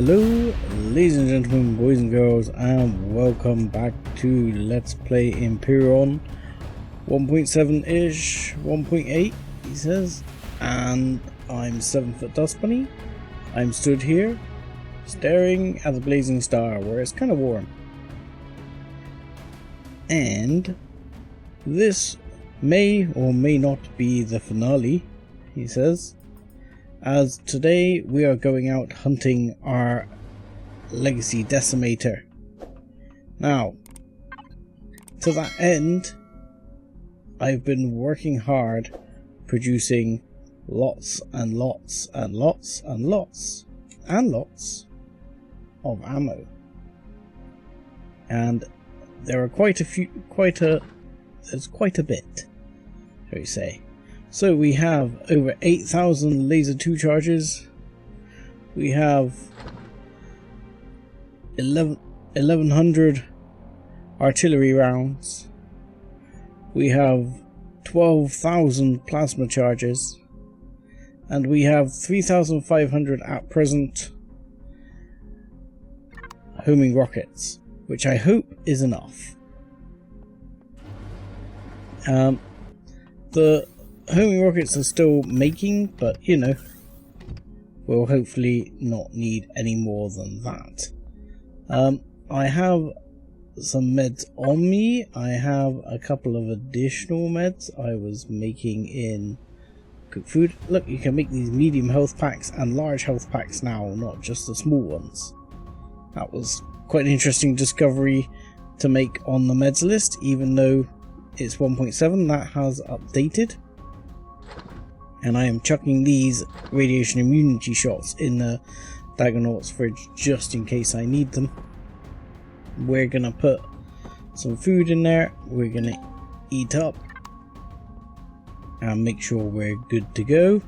Hello ladies and gentlemen, boys and girls, and welcome back to Let's Play Empyrion 1.7-ish, 1.8 he says, and I'm 7-foot Dust Bunny. I'm stood here staring at the blazing star where it's kind of warm, and this may or may not be the finale, he says, as today we are going out hunting our legacy decimator. Now, to that end, I've been working hard producing lots and lots and lots and lots and lots of ammo, and there are there's quite a bit, shall we say. So we have over 8,000 laser 2 charges, we have 1,100 artillery rounds, we have 12,000 plasma charges, and we have 3,500 at present homing rockets, which I hope is enough. The homing rockets are still making, but you know, we'll hopefully not need any more than that. I have some meds on me. I have a couple of additional meds I was making in cooked food. Look, you can make these medium health packs and large health packs now, not just the small ones. That was quite an interesting discovery to make on the meds list, even though it's 1.7, that has updated. And I am chucking these radiation immunity shots in the DaggerKnot's fridge just in case I need them. We're gonna put some food in there, we're gonna eat up and make sure we're good to go.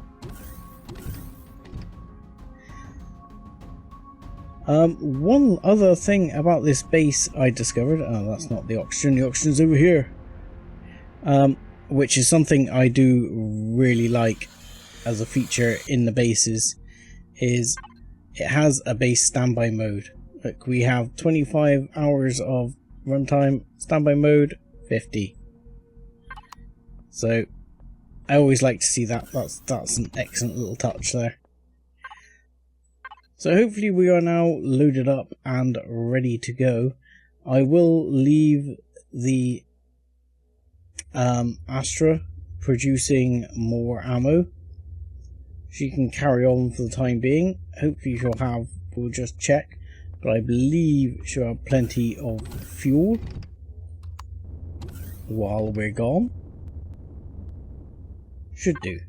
One other thing about this base I discovered, that's not the oxygen's over here. Which is something I do really like as a feature in the bases, is it has a base standby mode. Look, we have 25 hours of runtime, standby mode 50. So I always like to see that. That's an excellent little touch there. So hopefully we are now loaded up and ready to go. I will leave the Asteria producing more ammo. She can carry on for the time being. Hopefully she'll have, we'll just check, but I believe she'll have plenty of fuel while we're gone. Should do.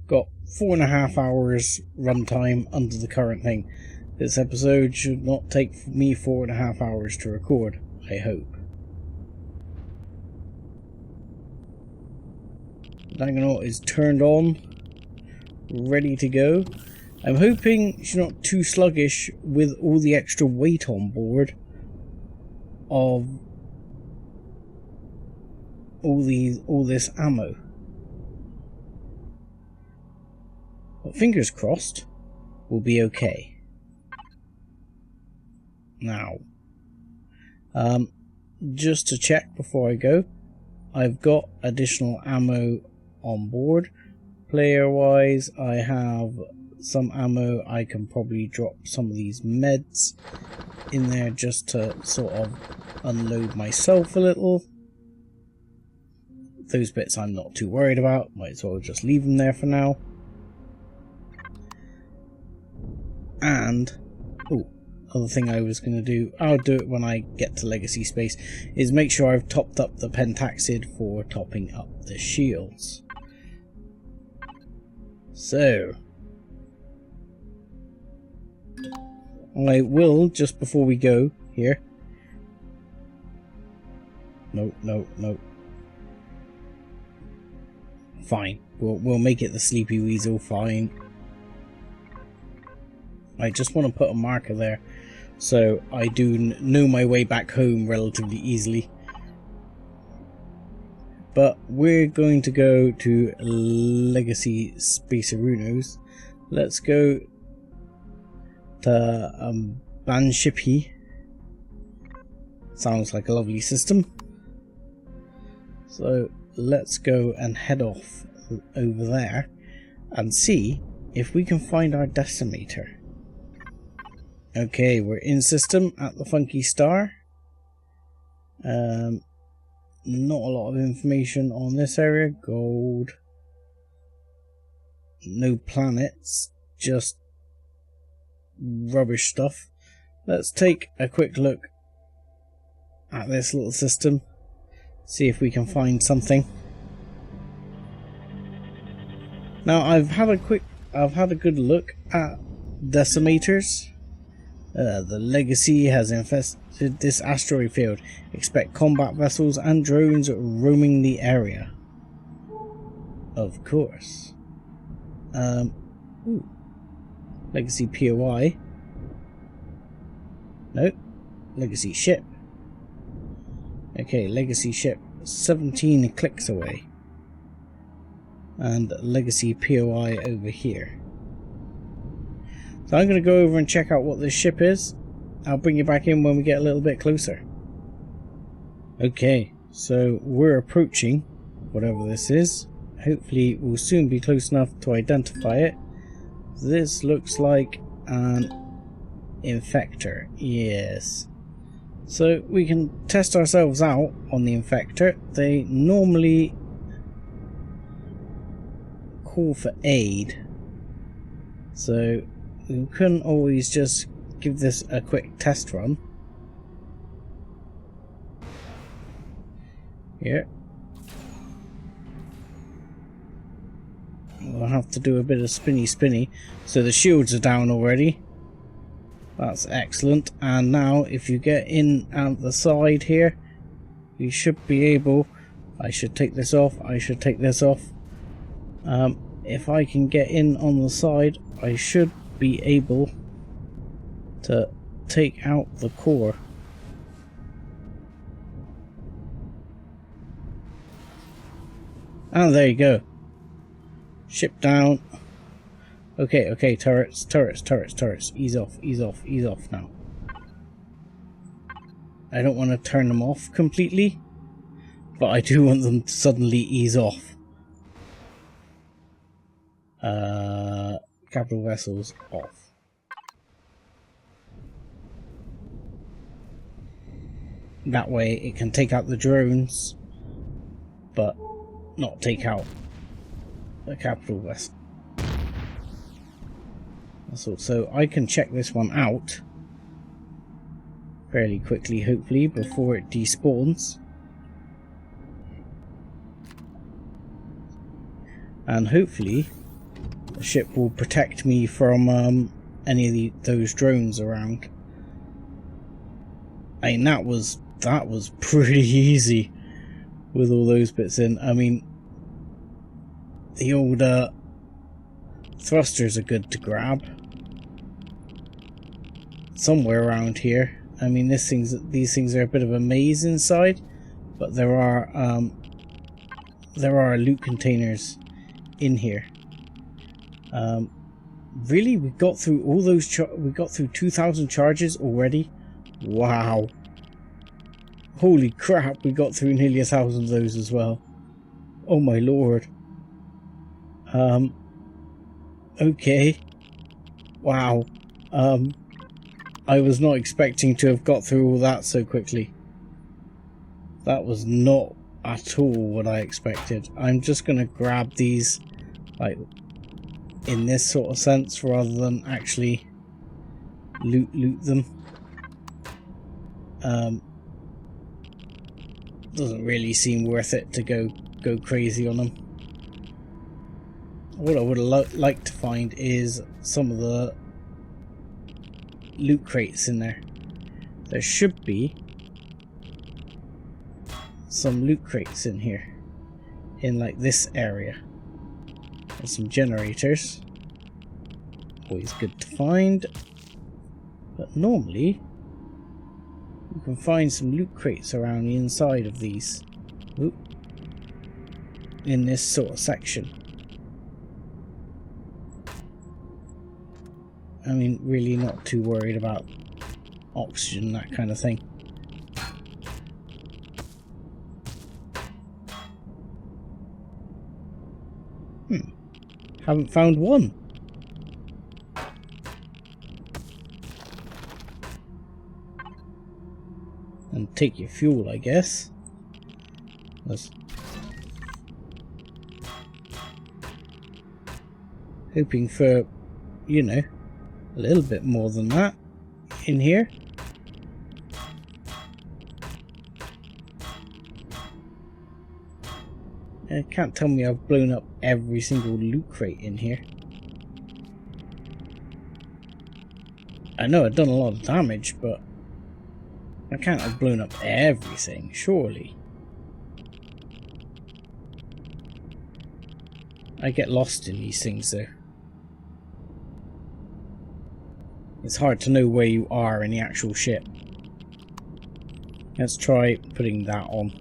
Got 4.5 hours runtime under the current thing. This episode should not take me 4.5 hours to record, I hope. DaggerKnot is turned on, ready to go. I'm hoping she's not too sluggish with all the extra weight on board of all this ammo. But fingers crossed, we'll be okay. Now, just to check before I go, I've got additional ammo on board. Player wise, I have some ammo. I can probably drop some of these meds in there just to sort of unload myself a little. Those bits I'm not too worried about, might as well just leave them there for now. And other thing I was going to do, I'll do it when I get to Legacy Space, is make sure I've topped up the pentaxid for topping up the shields. So I will, just before we go here, no, fine, we'll make it the Sleepy Weasel, fine. I just want to put a marker there so I do know my way back home relatively easily. But we're going to go to Legacy Spacerunos. Let's go Banshippy. Sounds like a lovely system. So let's go and head off over there and see if we can find our decimator. Okay, we're in system at the Funky Star. Not a lot of information on this area. Gold. No planets, just rubbish stuff. Let's take a quick look at this little system, see if we can find something. Now I've had a good look at decimators. The legacy has infested this asteroid field. Expect combat vessels and drones roaming the area. Of course. Ooh. Legacy POI. Nope. Legacy ship. Okay, legacy ship 17 clicks away. And legacy POI over here. So I'm going to go over and check out what this ship is. I'll bring you back in when we get a little bit closer. Okay, so we're approaching whatever this is. Hopefully we'll soon be close enough to identify it. This looks like an infector. Yes. So we can test ourselves out on the infector. They normally call for aid. So we couldn't always just give this a quick test run. Here. We'll have to do a bit of spinny. So the shields are down already. That's excellent. And now if you get in out the side here, you should be able... I should take this off. If I can get in on the side, I should be able to take out the core. And there you go. Ship down. Okay, turrets. Ease off now. I don't want to turn them off completely, but I do want them to suddenly ease off. Capital vessels off. That way it can take out the drones, but not take out the capital vessel. So I can check this one out fairly quickly, hopefully, before it despawns. And hopefully the ship will protect me from any of those drones around. I mean, that was pretty easy with all those bits in. I mean, the old thrusters are good to grab somewhere around here. I mean, these things are a bit of a maze inside, but there are loot containers in here. Really, we got through all those. We got through 2,000 charges already. Wow! Holy crap! We got through nearly 1,000 of those as well. Oh my lord! Okay. Wow. I was not expecting to have got through all that so quickly. That was not at all what I expected. I'm just gonna grab these, like, in this sort of sense, rather than actually loot them. Doesn't really seem worth it to go crazy on them. What I would like to find is some of the loot crates in there. There should be some loot crates in here, in like this area. There's some generators, always good to find, but normally you can find some loot crates around the inside of these. Oop. In this sort of section. I mean, really not too worried about oxygen, that kind of thing. Haven't found one. And take your fuel, I guess. Hoping for, you know, a little bit more than that in here. Can't tell me I've blown up every single loot crate in here. I know I've done a lot of damage, but I can't have blown up everything, surely. I get lost in these things though. It's hard to know where you are in the actual ship. Let's try putting that on.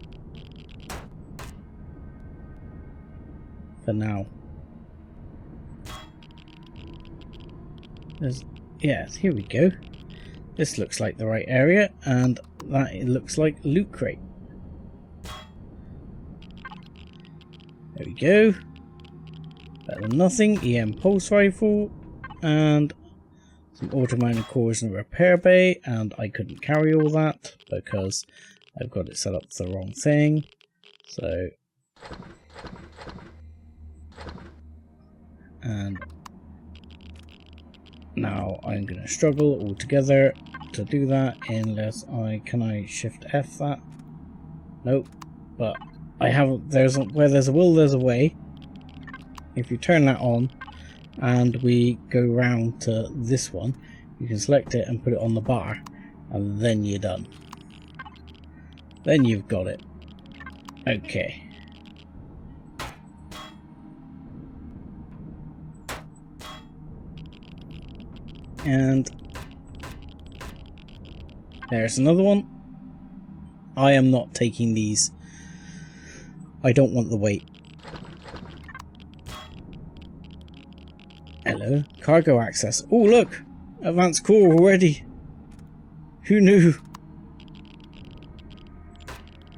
For now. Yeah, here we go. This looks like the right area, and that it looks like loot crate. There we go. Better than nothing. EM pulse rifle, and some auto-mining cores and a repair bay, and I couldn't carry all that because I've got it set up the wrong thing. So, and now I'm going to struggle altogether to do that unless can I shift F that? Nope, but I haven't. Where there's a will, there's a way. If you turn that on and we go round to this one, you can select it and put it on the bar, and then you're done. Then you've got it. Okay. And there's another one. I am not taking these. I don't want the weight. Hello, cargo access. Oh look, advanced core already. Who knew?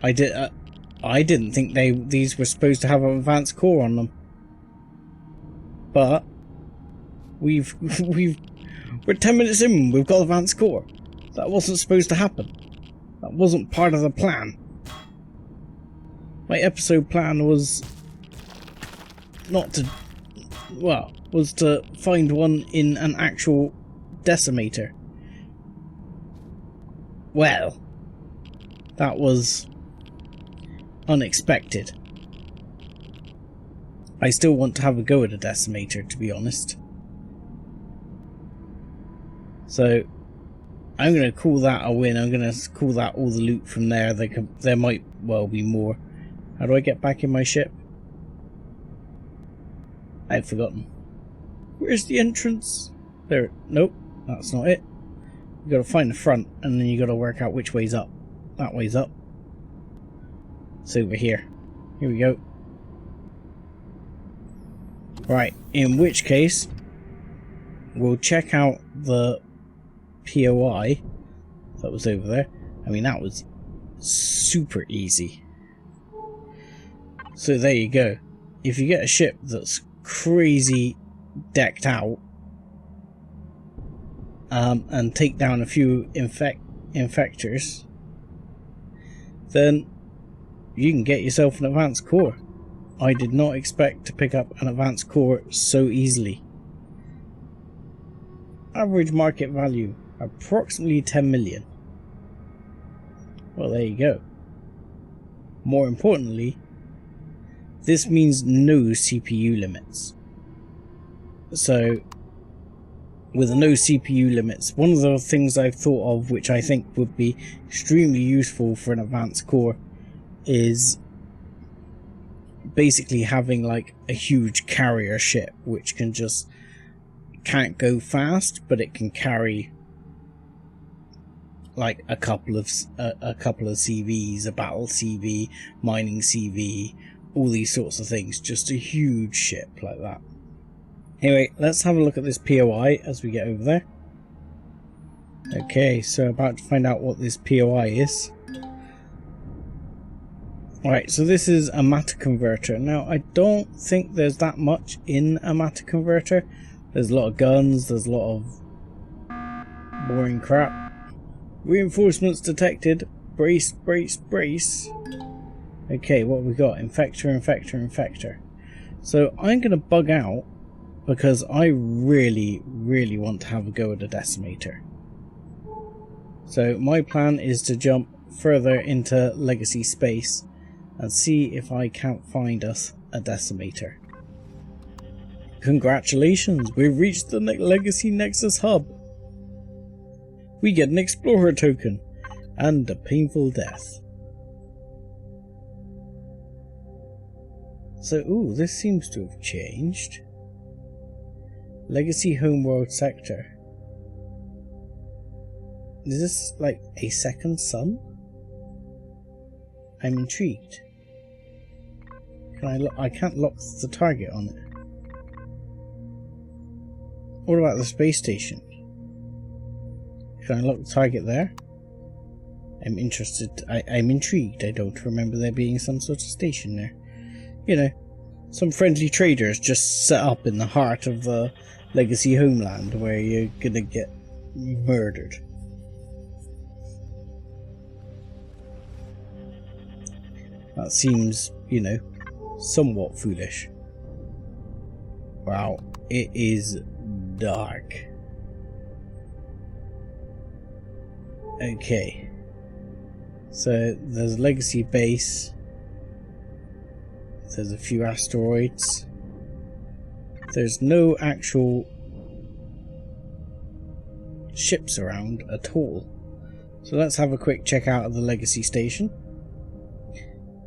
I didn't think these were supposed to have an advanced core on them. But we're 10 minutes in. We've got advanced core. That wasn't supposed to happen. That wasn't part of the plan. My episode plan was not to, well, was to find one in an actual decimator. Well, that was unexpected. I still want to have a go at a decimator, to be honest. So I'm going to call that a win. I'm going to call that all the loot from there. There might well be more. How do I get back in my ship? I've forgotten. Where's the entrance? There. Nope, that's not it. You got to find the front, and then you got to work out which way's up. That way's up. It's over here. Here we go. Right. In which case, we'll check out the POI that was over there. I mean, that was super easy. So there you go. If you get a ship that's crazy decked out, and take down a few infectors, then you can get yourself an advanced core. I did not expect to pick up an advanced core so easily. Average market value, approximately 10 million. Well, there you go. More importantly, this means no CPU limits. So, with no CPU limits, one of the things I've thought of which I think would be extremely useful for an advanced core is basically having like a huge carrier ship which can't go fast, but it can carry like a couple of CVs, a battle CV, mining CV, all these sorts of things. Just a huge ship like that. Anyway, let's have a look at this POI as we get over there. Okay, so about to find out what this POI is. Alright, so this is a matter converter. Now, I don't think there's that much in a matter converter. There's a lot of guns, there's a lot of boring crap. Reinforcements detected. Brace, brace, brace. Okay, what have we got? Infector, infector, infector. So I'm going to bug out because I really want to have a go at a decimator. So my plan is to jump further into Legacy Space and see if I can't find us a decimator. Congratulations, we've reached the Legacy Nexus Hub. We get an Explorer token and a painful death. So, ooh, this seems to have changed. Legacy Homeworld Sector. Is this like a second sun? I'm intrigued. I can't lock the target on it. What about the space station? Can I lock the target there? I'm interested. I'm intrigued. I don't remember there being some sort of station there. You know, some friendly traders just set up in the heart of the Legacy homeland where you're gonna get murdered. That seems, you know, somewhat foolish. Wow, it is dark. Okay. So there's a Legacy base. There's a few asteroids. There's no actual ships around at all. So let's have a quick check out of the Legacy station.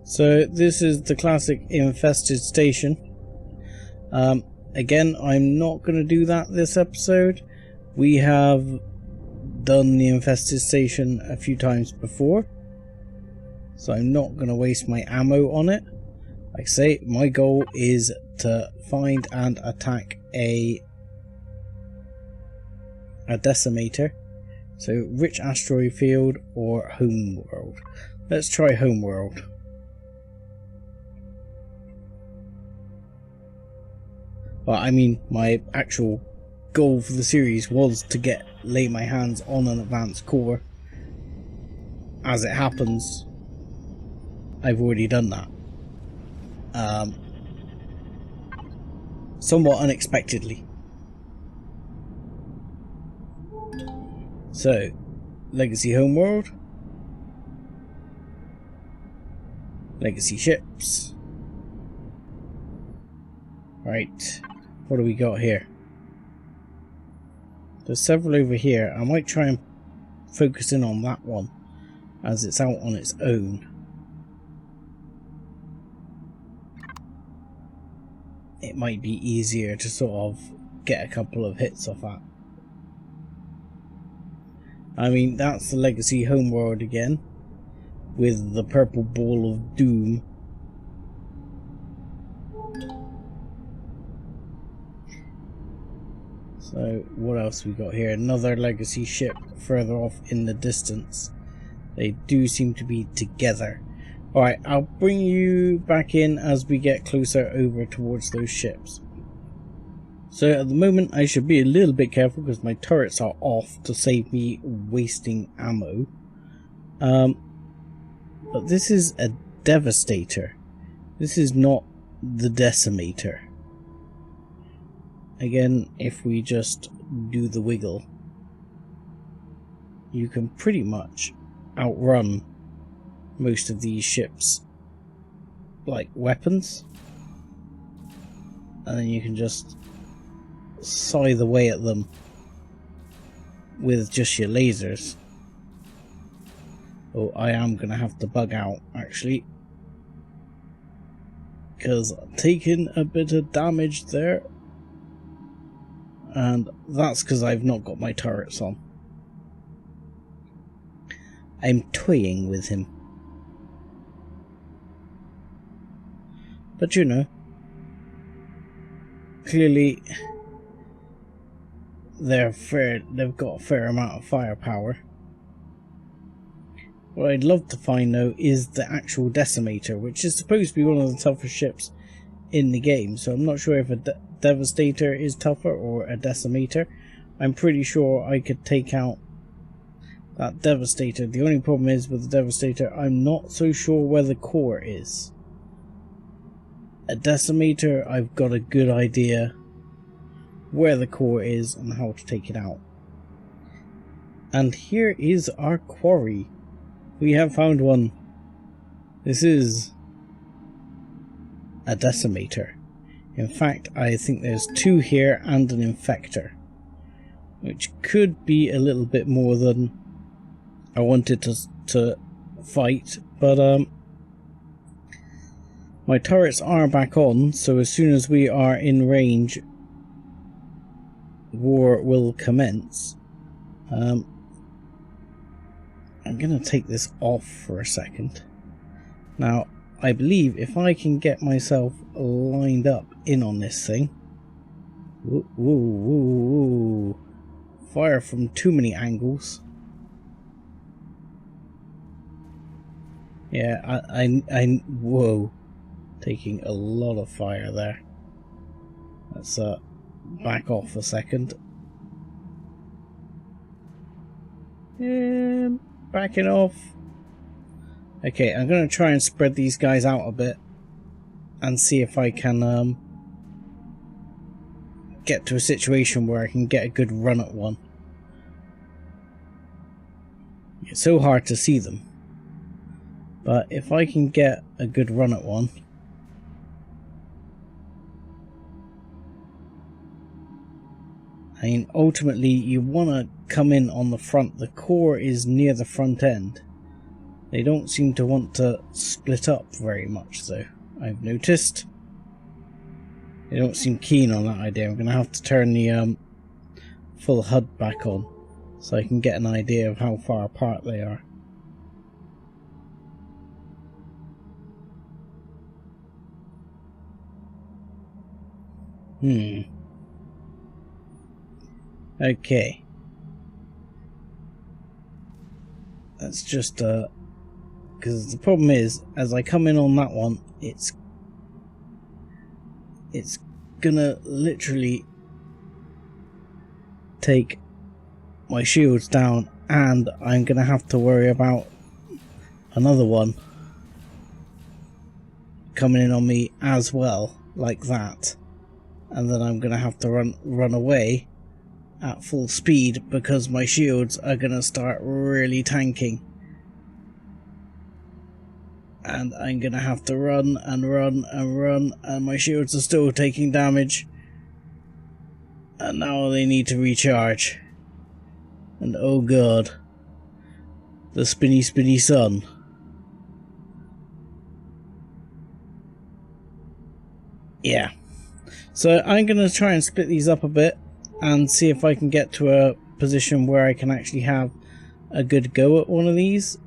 So this is the classic infested station. Again, I'm not going to do that this episode. We have done the infested station a few times before, so I'm not going to waste my ammo on it. Like I say, my goal is to find and attack a decimator. So rich asteroid field or homeworld. Let's try homeworld. Well, I mean, my actual goal for the series was to lay my hands on an advanced core. As it happens, I've already done that. Somewhat unexpectedly. So, Legacy homeworld. Legacy ships. Right. What do we got here? There's several over here. I might try and focus in on that one as it's out on its own. It might be easier to sort of get a couple of hits off that. I mean, that's the Legacy homeworld again, with the purple ball of doom. So what else we got here? Another Legacy ship further off in the distance. They do seem to be together. Alright, I'll bring you back in as we get closer over towards those ships. So at the moment I should be a little bit careful because my turrets are off to save me wasting ammo. But this is a Devastator. This is not the Decimator. Again, if we just do the wiggle, you can pretty much outrun most of these ships like weapons, and then you can just scythe away at them with just your lasers. Oh, I am gonna have to bug out actually, because I'm taking a bit of damage there, and that's because I've not got my turrets on. I'm toying with him. But you know, clearly they've got a fair amount of firepower. What I'd love to find though is the actual decimator, which is supposed to be one of the toughest ships in the game. So I'm not sure if a devastator is tougher or a decimator. I'm pretty sure I could take out that devastator. The only problem is with the devastator, I'm not so sure where the core is. A decimator, I've got a good idea where the core is and how to take it out. And here is our quarry. We have found one. This is a decimator. In fact, I think there's two here and an infector, which could be a little bit more than I wanted to fight, but my turrets are back on, so as soon as we are in range, war will commence. I'm going to take this off for a second. Now, I believe if I can get myself lined up in on this thing... Woo, woo, woo, woo. Fire from too many angles. Yeah, whoa. Taking a lot of fire there. Let's back off a second. Backing off. Okay, I'm going to try and spread these guys out a bit and see if I can get to a situation where I can get a good run at one. It's so hard to see them, but if I can get a good run at one, I mean, ultimately you want to come in on the front. The core is near the front end. They don't seem to want to split up very much though, I've noticed. They don't seem keen on that idea. I'm going to have to turn the full HUD back on so I can get an idea of how far apart they are. Okay. That's just because the problem is, as I come in on that one, it's gonna literally take my shields down, and I'm gonna have to worry about another one coming in on me as well, like that, and then I'm gonna have to run away at full speed because my shields are gonna start really tanking, and I'm gonna have to run and run and run, and my shields are still taking damage, and now they need to recharge. And oh god, the spinny sun. Yeah, so I'm gonna try and split these up a bit and see if I can get to a position where I can actually have a good go at one of these.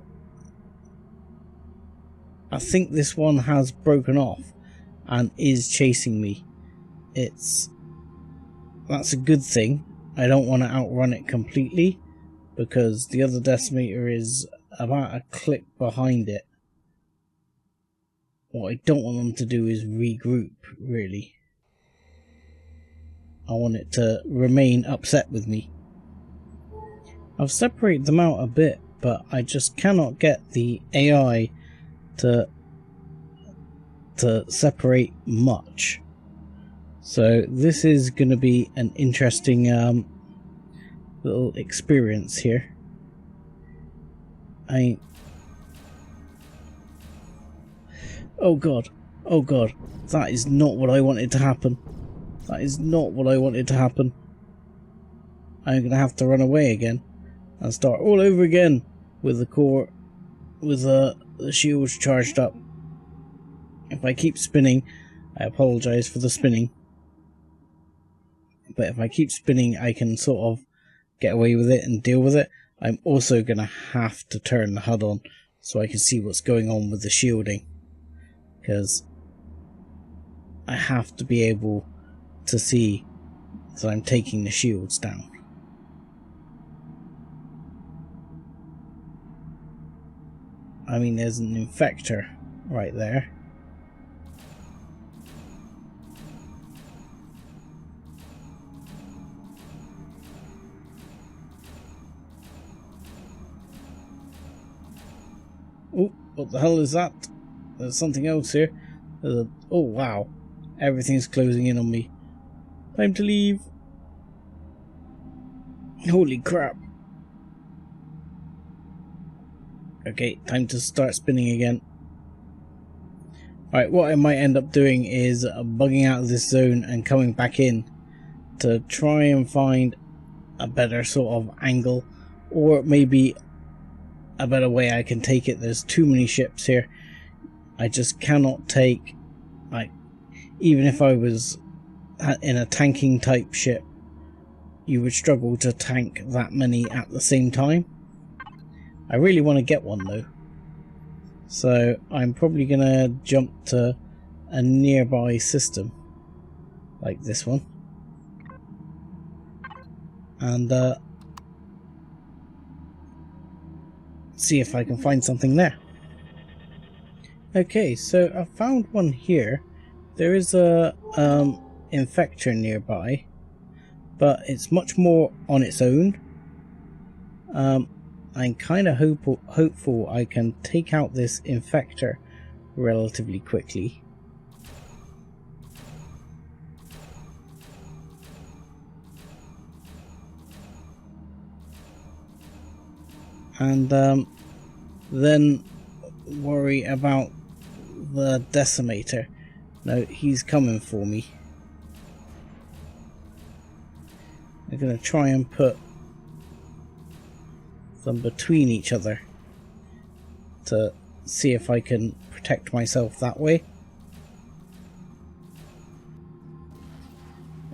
I think this one has broken off and is chasing me. That's a good thing. I don't want to outrun it completely because the other decimator is about a click behind it. What I don't want them to do is regroup, really. I want it to remain upset with me. I've separated them out a bit, but I just cannot get the AI to separate much. So this is going to be an interesting little experience here. Oh god, that is not what I wanted to happen. That is not what I wanted to happen. I'm going to have to run away again and start all over again with the core, with the shields charged up. If I keep spinning, I apologise for the spinning, but if I keep spinning I can sort of get away with it and deal with it. I'm also going to have to turn the HUD on so I can see what's going on with the shielding, because I have to be able to see that I'm taking the shields down. I mean, there's an infector right there. Oh, what the hell is that? There's something else here. Oh wow, everything's closing in on me. Time to leave. Holy crap. Okay, time to start spinning again. Alright, what I might end up doing is bugging out of this zone and coming back in to try and find a better sort of angle, or maybe a better way I can take it. There's too many ships here. I just cannot take, like, even if I was in a tanking type ship, you would struggle to tank that many at the same time. I really want to get one though, so I'm probably gonna jump to a nearby system like this one and see if I can find something there. Okay, so I found one here. There is a infector nearby, but it's much more on its own. I'm kind of hopeful I can take out this infector relatively quickly. And then worry about the decimator. No, he's coming for me. I'm going to try and put them between each other to see if I can protect myself that way.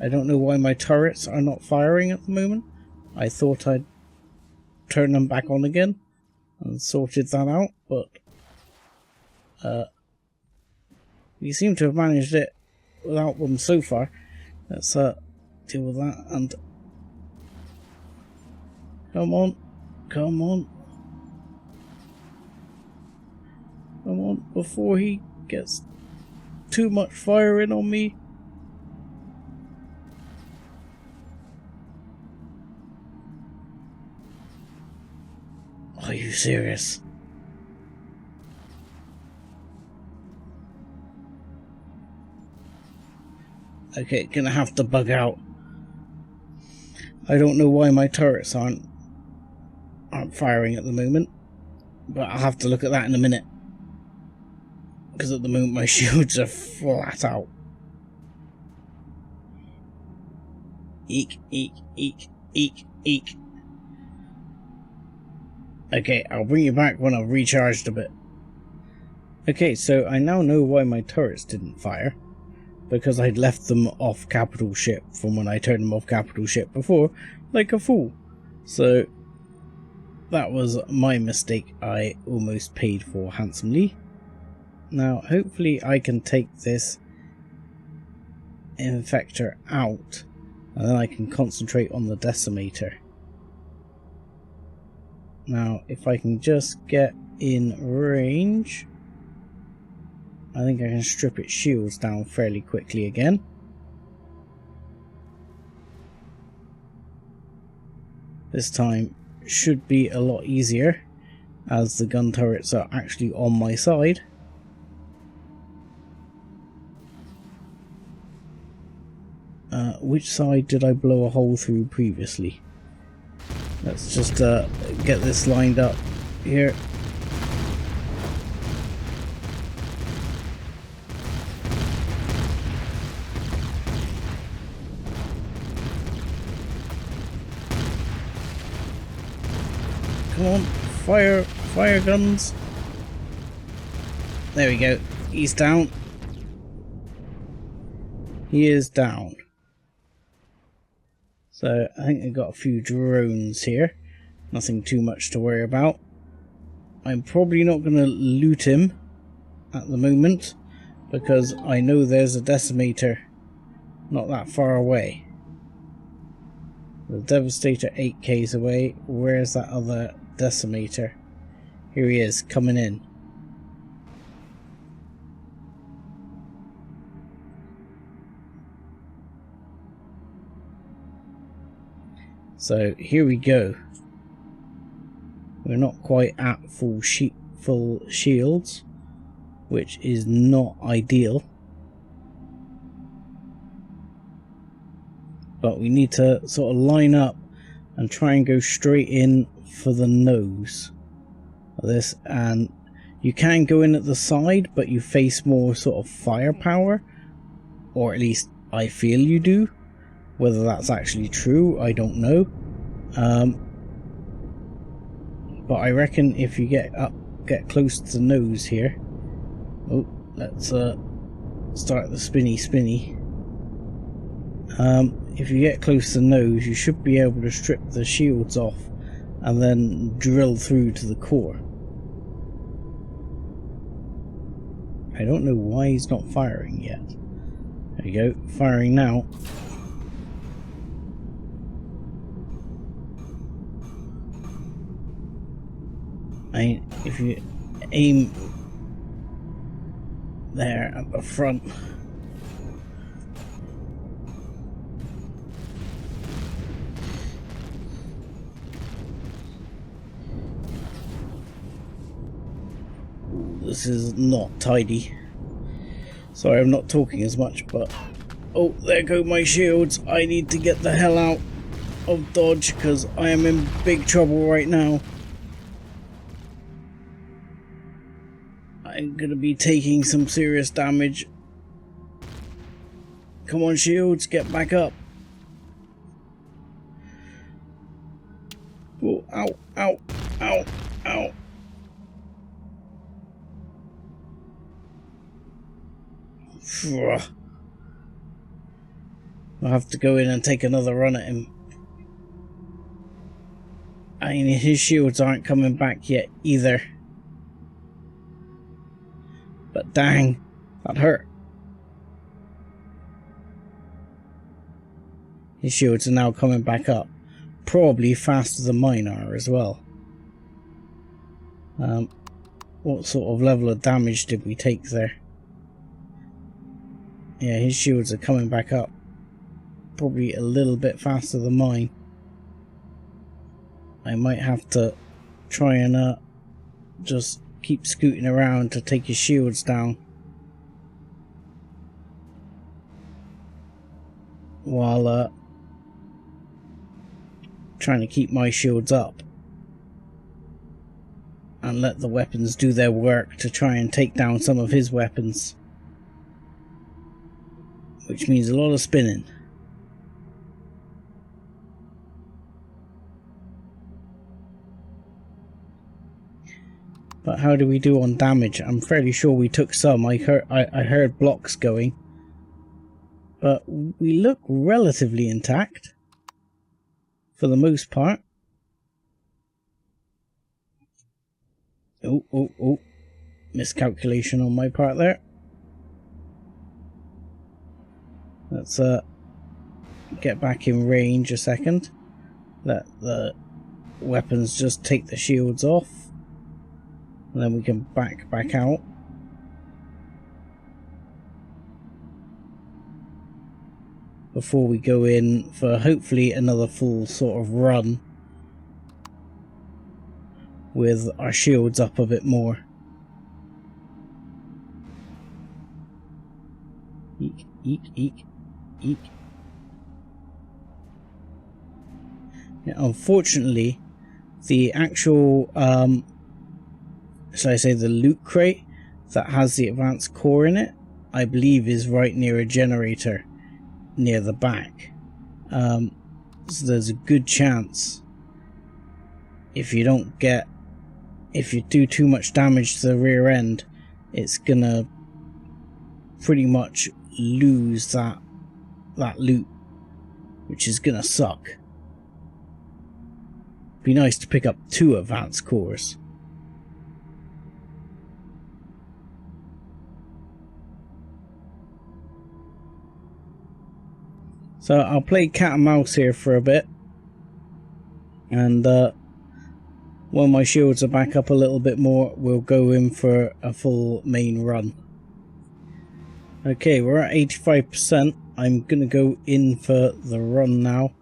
I don't know why my turrets are not firing at the moment. I thought I'd turn them back on again and sorted that out, but we seem to have managed it without them so far. Let's deal with that and come on. Come on. Come on, before he gets too much firing on me. Are you serious? Okay, gonna have to bug out. I don't know why my turrets aren't firing at the moment, but I'll have to look at that in a minute, because at the moment my shields are flat out. Eek, eek, eek, eek, eek. Okay, I'll bring you back when I've recharged a bit. Okay, so I now know why my turrets didn't fire, because I'd left them off capital ship from when I turned them off capital ship before, like a fool. So that was my mistake. I almost paid for handsomely. Now hopefully I can take this infector out and then I can concentrate on the decimator. Now if I can just get in range, I think I can strip its shields down fairly quickly again. This time should be a lot easier, as the gun turrets are actually on my side. Which side did I blow a hole through previously? Let's just get this lined up here. Come on, fire guns. There we go. He's down. He is down. So I think I've got a few drones here. Nothing too much to worry about. I'm probably not going to loot him at the moment, because I know there's a decimator not that far away. The Devastator 8k's away. Where's that other decimator? Here he is, coming in. So here we go. We're not quite at full shields, which is not ideal. But we need to sort of line up and try and go straight in for the nose of this. And you can go in at the side, but you face more sort of firepower, or at least I feel you do. Whether that's actually true, I don't know. But I reckon if you get close to the nose here. Oh, let's start the spinny. If you get close to the nose, you should be able to strip the shields off and then drill through to the core. I don't know why he's not firing yet. There you go, firing now. If you aim there at the front, this is not tidy. Sorry, I'm not talking as much, but oh, there go my shields. I need to get the hell out of dodge because I am in big trouble right now. I'm gonna be taking some serious damage. Come on, shields, get back up. Oh, ow, ow, ow, ow. I'll have to go in and take another run at him. I mean, his shields aren't coming back yet either. But dang, that hurt. His shields are now coming back up. Probably faster than mine are as well. What sort of level of damage did we take there? Yeah, his shields are coming back up. Probably a little bit faster than mine. I might have to try and just keep scooting around to take his shields down while trying to keep my shields up and let the weapons do their work to try and take down some of his weapons, which means a lot of spinning. But how do we do on damage? I'm fairly sure we took some. I heard blocks going. But we look relatively intact. For the most part. Oh. Miscalculation on my part there. Let's get back in range a second. Let the weapons just take the shields off. And then we can back out. Before we go in for hopefully another full sort of run with our shields up a bit more. Eek, eek, eek, eek. Yeah, unfortunately, the actual should I say the loot crate that has the advanced core in it, I believe is right near a generator near the back. So there's a good chance if you do too much damage to the rear end, it's gonna pretty much lose that loot, which is gonna suck. Be nice to pick up 2 advanced cores. So I'll play cat and mouse here for a bit and let when my shields are back up a little bit more, we'll go in for a full main run. Okay, we're at 85%. I'm going to go in for the run now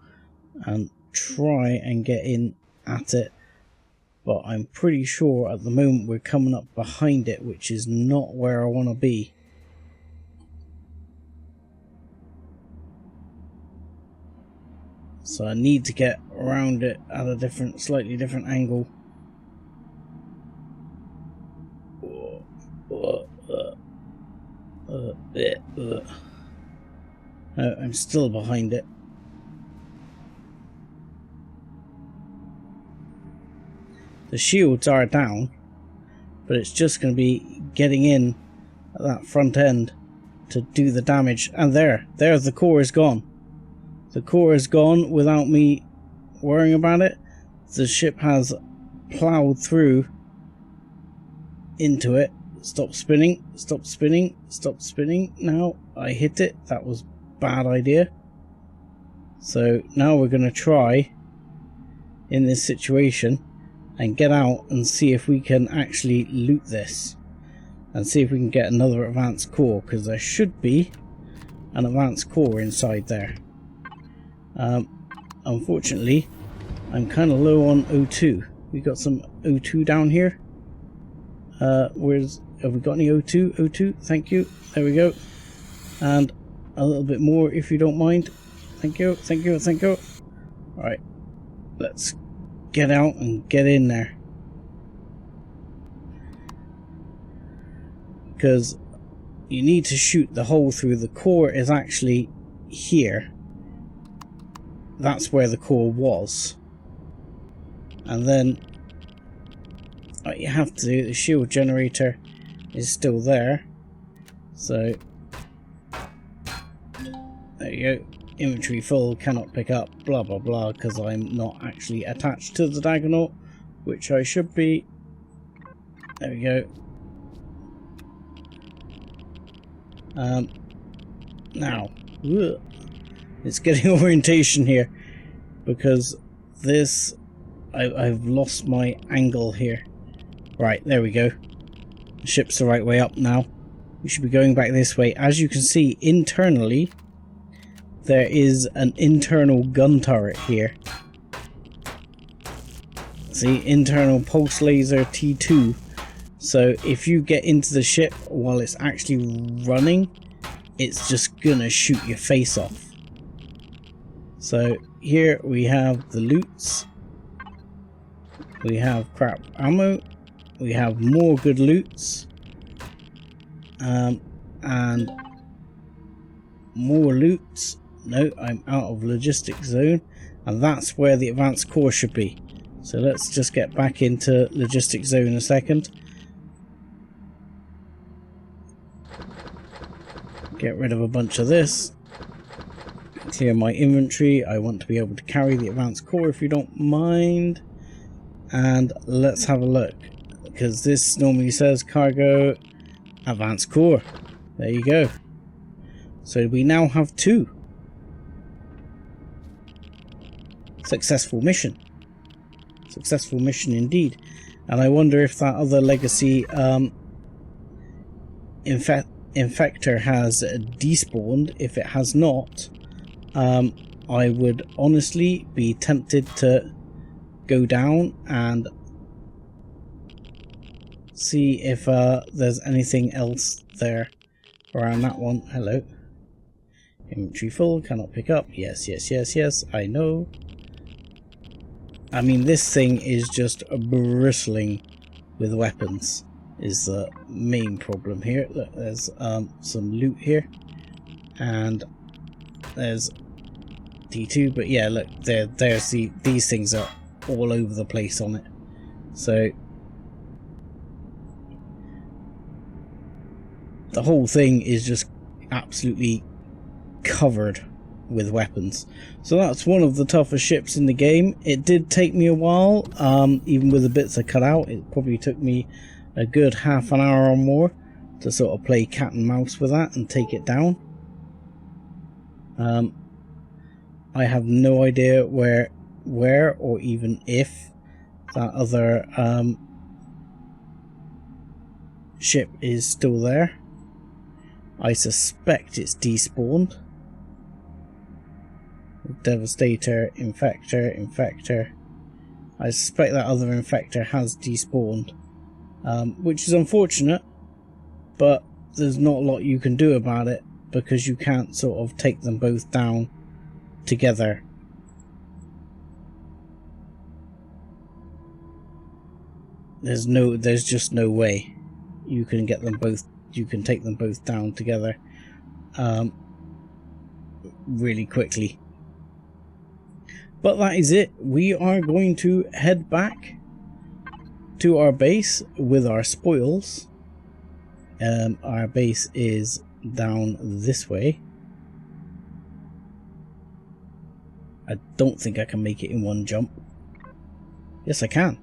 and try and get in at it. But I'm pretty sure at the moment we're coming up behind it, which is not where I want to be. So I need to get around it at a slightly different angle. No, I'm still behind it. The shields are down, but it's just going to be getting in at that front end to do the damage. And there, the core is gone. The core is gone without me worrying about it. The ship has ploughed through into it. Stop spinning, stop spinning, stop spinning. Now I hit it. That was a bad idea. So now we're going to try in this situation and get out and see if we can actually loot this and see if we can get another advanced core, because there should be an advanced core inside there. Unfortunately, I'm kind of low on O2. We got some O2 down here. Have we got any O2? O2, thank you. There we go. And a little bit more if you don't mind. Thank you, thank you, thank you. Alright, let's get out and get in there. Because you need to shoot the hole through. The core is actually here. That's where the core was. And then what you have to do, the shield generator is still there. So there you go. Inventory full, cannot pick up, blah blah blah, because I'm not actually attached to the DaggerKnot, which I should be. There we go. Now it's getting orientation here, because this I've lost my angle here. Right, there we go. The ship's the right way up now. We should be going back this way. As you can see, internally there is an internal gun turret here. See, internal pulse laser T2. So if you get into the ship while it's actually running, it's just gonna shoot your face off. So here we have the loots. We have crap ammo. We have more good loots. And more loots. No, I'm out of logistics zone, and that's where the advanced core should be. So let's just get back into logistics zone in a second. Get rid of a bunch of this. Clear my inventory. I want to be able to carry the advanced core if you don't mind. And let's have a look, because this normally says cargo advanced core. There you go. So we now have 2. Successful mission. Successful mission indeed. And I wonder if that other legacy infector has despawned. If it has not, I would honestly be tempted to go down and see if there's anything else there around that one. Hello. Inventory full, cannot pick up. Yes, yes, yes, yes, I know. I mean, this thing is just bristling with weapons, is the main problem here. Look, there's some loot here, and there's D2, but yeah, look, there's these things are all over the place on it. So the whole thing is just absolutely covered with weapons. So that's one of the toughest ships in the game. It did take me a while, even with the bits I cut out. It probably took me a good half an hour or more to sort of play cat and mouse with that and take it down. I have no idea where or even if that other ship is still there. I suspect it's despawned. Devastator, infector. I suspect that other infector has despawned, which is unfortunate, but there's not a lot you can do about it because you can't sort of take them both down together. There's just no way you can get them both. You can take them both down together really quickly. But that is it. We are going to head back to our base with our spoils. Our base is down this way. I don't think I can make it in one jump. Yes, I can.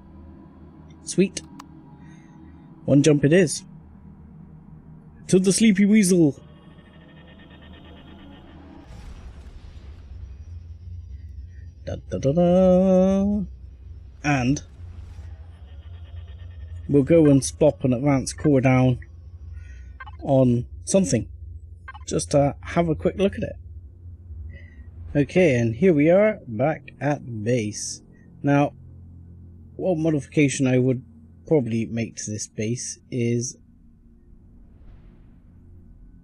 Sweet. One jump it is. To the Sleepy Weasel. Da, da, da, da. And we'll go and plop an advanced core down on something just to have a quick look at it. Okay, and here we are back at base. Now, what modification I would probably make to this base is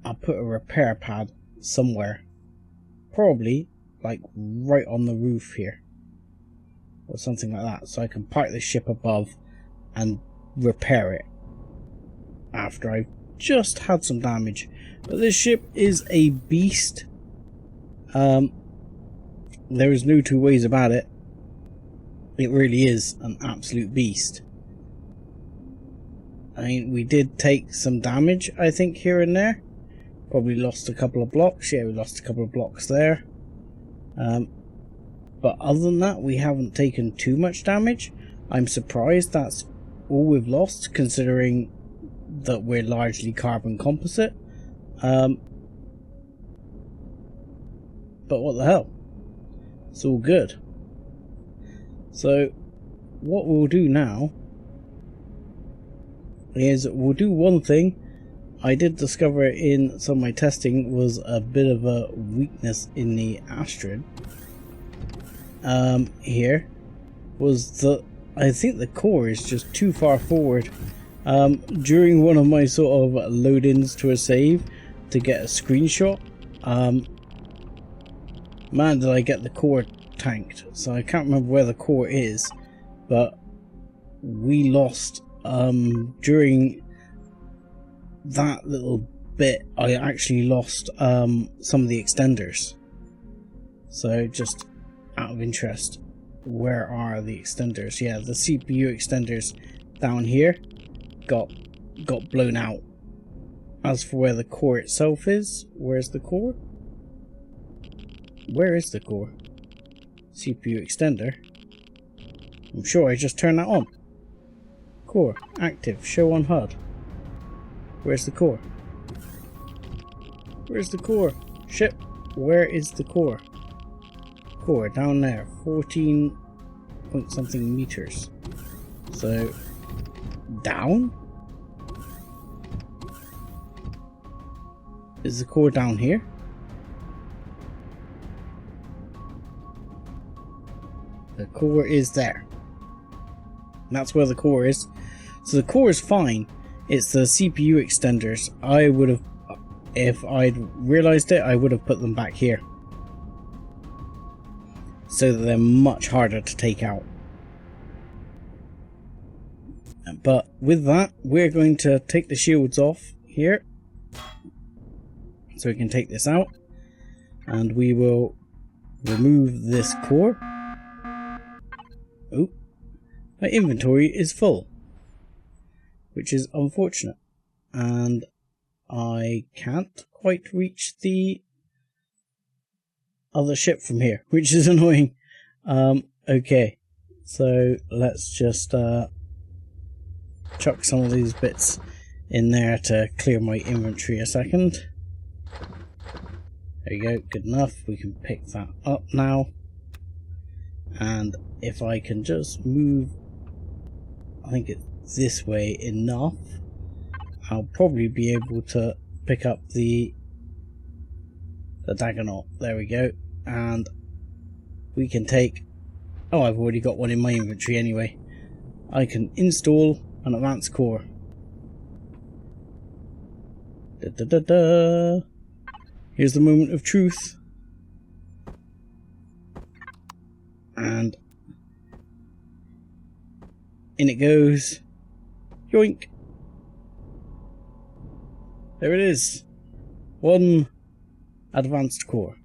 I'll put a repair pad somewhere, probably like right on the roof here or something like that, so I can park the ship above and repair it after I've just had some damage. But this ship is a beast. There is no two ways about it. It really is an absolute beast. I mean, we did take some damage, I think, here and there. Probably lost a couple of blocks. Yeah, we lost a couple of blocks there. But other than that, we haven't taken too much damage. I'm surprised that's all we've lost, considering that we're largely carbon composite. But what the hell? It's all good. So what we'll do now is we'll do one thing I did discover in some of my testing was a bit of a weakness in the Asteria. Here was that I think the core is just too far forward. During one of my sort of load-ins to a save to get a screenshot, man, did I get the core tanked. So I can't remember where the core is, but we lost during that little bit. I actually lost some of the extenders. So just out of interest, where are the extenders? Yeah, the CPU extenders down here got blown out. As for where the core itself is, where's the core? Where is the core? CPU extender. I'm sure I just turned that on. Core active, show on HUD. Where's the core? Where's the core? Ship, where is the core? Core down there, 14 point something meters. So down? Is the core down here? The core is there. And that's where the core is. So the core is fine. It's the CPU extenders. I would have, if I'd realized it, I would have put them back here, so that they're much harder to take out. But with that, we're going to take the shields off here, so we can take this out, and we will remove this core. Oh, my inventory is full, which is unfortunate, and I can't quite reach the other ship from here, which is annoying. Okay, so let's just chuck some of these bits in there to clear my inventory a second. There you go, good enough. We can pick that up now, and if I can just move I think it's this way enough. I'll probably be able to pick up the DaggerKnot. There we go. And we can take... Oh, I've already got one in my inventory anyway. I can install an advanced core. Da, da, da, da. Here's the moment of truth. And in it goes. Yoink. There it is. One advanced core.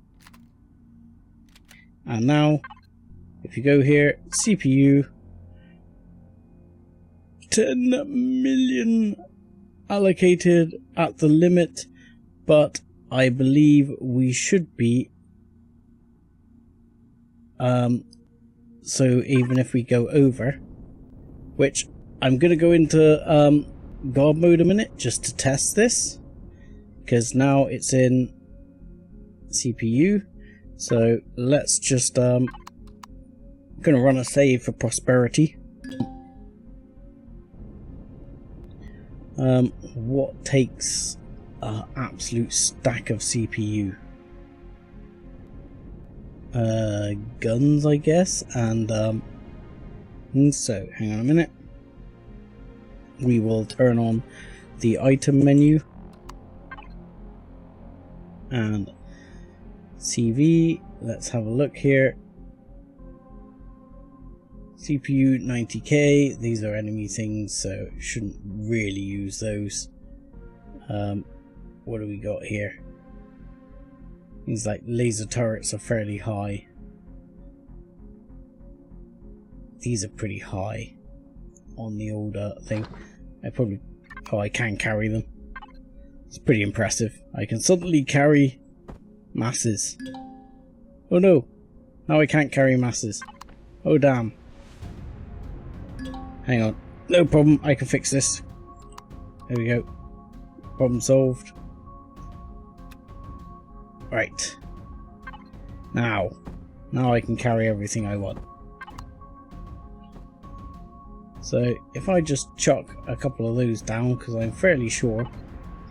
And now, if you go here, CPU, 10 million allocated at the limit, but I believe we should be. So even if we go over, which I'm going to go into guard mode a minute just to test this, because now it's in CPU. So let's just going to run a save for prosperity. What takes an absolute stack of CPU? Guns, I guess, and so hang on a minute. We will turn on the item menu and CV. Let's have a look here. CPU 90k. These are enemy things, so shouldn't really use those. What do we got here? These like laser turrets are fairly high. These are pretty high on the older thing. I can carry them. It's pretty impressive. I can suddenly carry masses. Oh no, now I can't carry masses. Oh damn. Hang on, no problem, I can fix this. There we go. Problem solved. Right. Now I can carry everything I want. So if I just chuck a couple of those down, because I'm fairly sure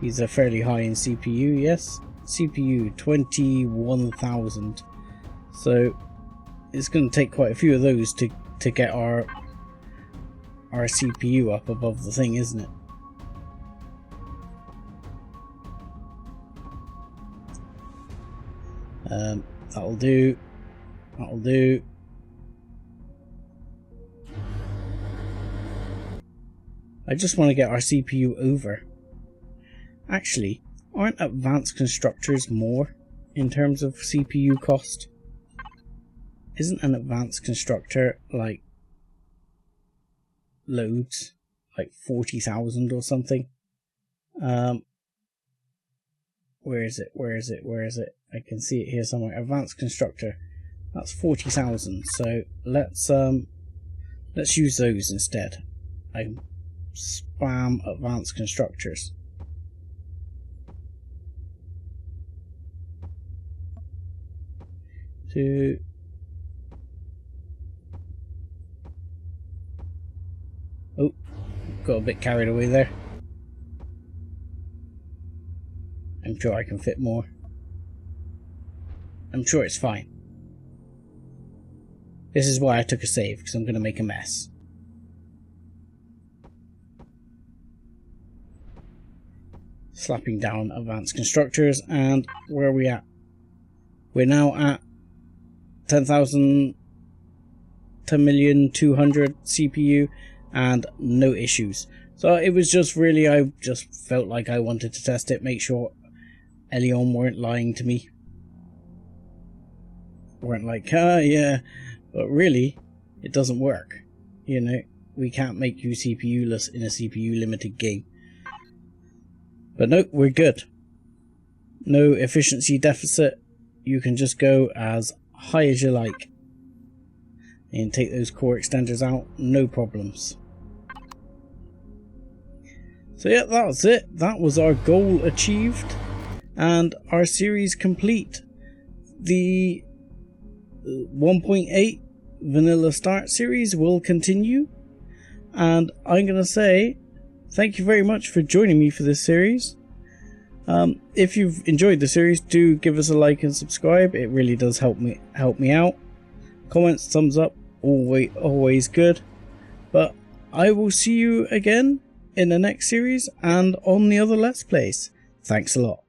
these are fairly high in CPU, yes? CPU 21,000. So it's going to take quite a few of those to get our CPU up above the thing, isn't it? That'll do. That'll do. I just want to get our CPU over. Actually, aren't advanced constructors more in terms of CPU cost? Isn't an advanced constructor like loads, like 40,000 or something? Where is it? Where is it? Where is it? I can see it here somewhere. Advanced constructor. That's 40,000. So let's use those instead. I spam advanced constructors. Oh, got a bit carried away there. I'm sure I can fit more. I'm sure it's fine. This is why I took a save, because I'm going to make a mess. Slapping down advanced constructors, and where are we at? We're now at 10,200 CPU and no issues. So it was just really, I just felt like I wanted to test it, make sure Elion weren't lying to me. Weren't like, yeah, but really, it doesn't work. You know, we can't make you CPU-less in a CPU-limited game. But no, we're good. No efficiency deficit. You can just go as high as you like. And take those core extenders out, no problems. So yeah, that was it. That was our goal achieved. And our series complete. The 1.8 vanilla start series will continue. And I'm going to say thank you very much for joining me for this series. If you've enjoyed the series, do give us a like and subscribe. It really does help me out. Comments, thumbs up, always good. But I will see you again in the next series and on the other Let's Plays. Thanks a lot.